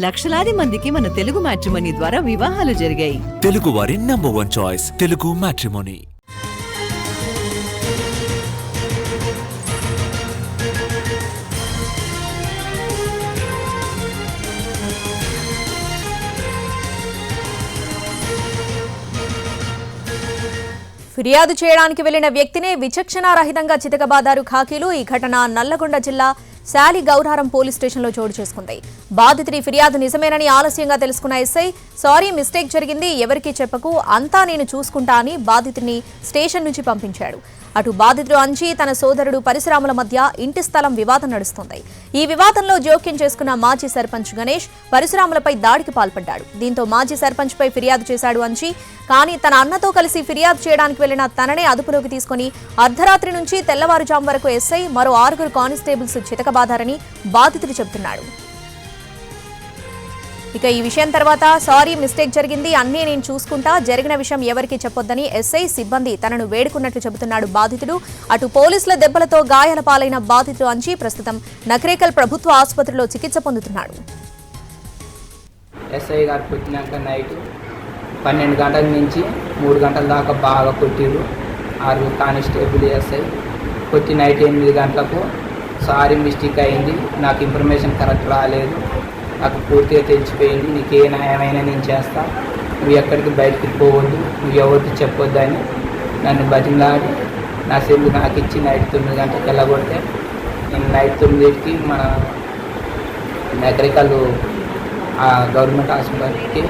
లక్షలాది మందికి మన తెలుగు మ్యాట్రిమోనీ ద్వారా వివాహాలు జరిగాయి. తెలుగు వారి నంబర్ 1 చాయిస్ తెలుగు మ్యాట్రిమోనీ. ఫిర్యాదు చేయడానికి వెళ్లిన వ్యక్తినే విచక్షణారహితంగా చితకబాదారు ఖాకీలు. ఈ ఘటన నల్లగొండ జిల్లా శాలి గౌరారం పోలీస్ స్టేషన్లో చోటు చేసుకుంది. బాధితుడి ఫిర్యాదు నిజమేనని ఆలస్యంగా తెలుసుకున్న ఎస్ఐ సారీ మిస్టేక్ జరిగింది, ఎవరికీ చెప్పకు, అంతా నేను చూసుకుంటా అని బాధితుడిని స్టేషన్ నుంచి పంపించాడు. అటు బాధితుడు అంజీ తన సోదరుడు పరశురాముల మధ్య ఇంటి స్థలం వివాదం నడుస్తుంది. ఈ వివాదంలో జోక్యం చేసుకున్న మాజీ సర్పంచ్ గణేష్ పరశురాములపై దాడికి పాల్పడ్డాడు. దీంతో మాజీ సర్పంచ్ పై ఫిర్యాదు చేశాడు అంజీ. కానీ తన అన్నతో కలిసి ఫిర్యాదు చేయడానికి వెళ్లిన తననే అదుపులోకి తీసుకుని అర్ధరాత్రి నుంచి తెల్లవారుజాము వరకు ఎస్ఐ మరో 6 కానిస్టేబుల్స్ చితకబాదారని బాధితుడు చెబుతున్నాడు. ఇక ఈ విషయం తర్వాత సారీ మిస్టేక్ జరిగింది, అన్నీ నేను చూసుకుంటా, జరిగిన విషయం ఎవరికీ చెప్పొద్దని ఎస్ఐ సిబ్బంది తనను వేడుకున్నట్లు చెబుతున్నాడు బాధితుడు. అటు పోలీసుల దెబ్బలతో గాయాల పాలైన బాధితుడు అంజీ ప్రస్తుతం నకరేకల్ ప్రభుత్వ ఆసుపత్రిలో చికిత్స పొందుతున్నాడు. ఎస్ఐ గారు కొట్టినాక నైట్ 12 గంటల నుంచి 3 గంటల దాకా బాగా కొట్టిరు. 6 కానిస్టేబుల్ ఎస్ఐ కొట్టి నైట్ 8 గంటలకు సారీ మిస్టేక్ అయింది, నాకు ఇన్ఫర్మేషన్ కరెక్ట్ రాలేదు, నాకు పూర్తిగా తెలిసిపోయింది, నీకు ఏ న్యాయమైనా నేను చేస్తా, నువ్వు ఎక్కడికి బయటికి పోవద్దు, నువ్వు ఎవరికి చెప్పొద్దని నన్ను బతిమలాడి నా సెల్ నాకు ఇచ్చి నైట్ 9 గంటలకు వెళ్ళగొడితే నేను నైట్ 9కి మన నగరికల్ గవర్నమెంట్ హాస్పిటల్కి